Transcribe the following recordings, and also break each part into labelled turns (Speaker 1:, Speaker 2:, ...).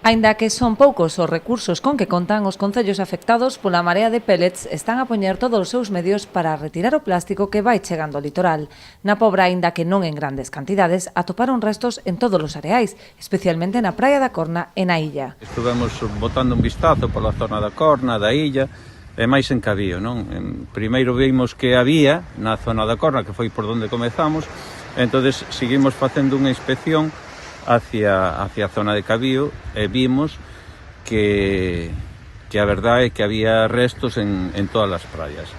Speaker 1: Aínda que son poucos os recursos con que contan, os concellos afectados pola marea de pellets están a poñer todos os seus medios para retirar o plástico que vai chegando ao litoral. Na Pobra, aínda que non en grandes cantidades, atoparon restos en todos os areais, especialmente na Praia da Corna e na illa.
Speaker 2: Estuvemos botando un vistazo pola zona da Corna, da illa, e máis en Cabío, non? Primeiro vimos que había na zona da Corna, que foi por onde comezamos, e entonces seguimos facendo unha inspección hacia a zona de Cabío e vimos que a verdade é que había restos en todas as praias.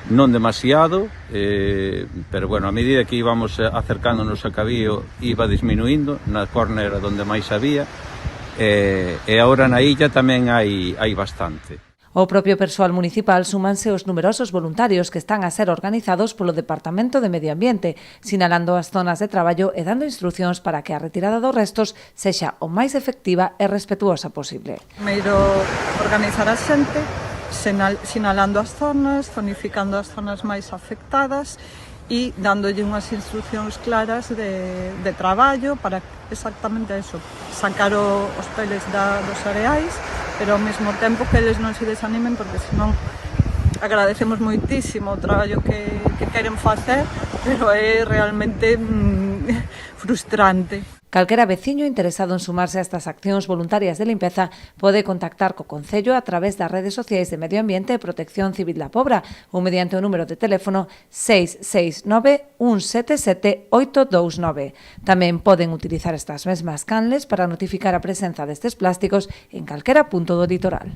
Speaker 2: Non demasiado, pero bueno, a medida que íbamos acercándonos a Cabío iba disminuindo, na Corna era onde máis había, e agora na illa tamén hai bastante.
Speaker 1: O propio persoal municipal súmanse os numerosos voluntarios que están a ser organizados polo Departamento de Medio Ambiente, sinalando as zonas de traballo e dando instrucións para que a retirada dos restos sexa o máis efectiva e respetuosa posible.
Speaker 3: Primeiro, organizar a xente, sinalando as zonas, zonificando as zonas máis afectadas e dándolle unhas instruccións claras de traballo para exactamente eso, sacar os peles dos areais, pero ao mesmo tempo que eles non se desanimen, porque senón agradecemos moitísimo o traballo que queren facer, pero é realmente frustrante.
Speaker 1: Calquera veciño interesado en sumarse a estas accións voluntarias de limpeza pode contactar co Concello a través das redes sociais de Medio Ambiente e Protección Civil da Pobra ou mediante o número de teléfono 669 177 829. Tamén poden utilizar estas mesmas canles para notificar a presenza destes plásticos en calquera punto do litoral.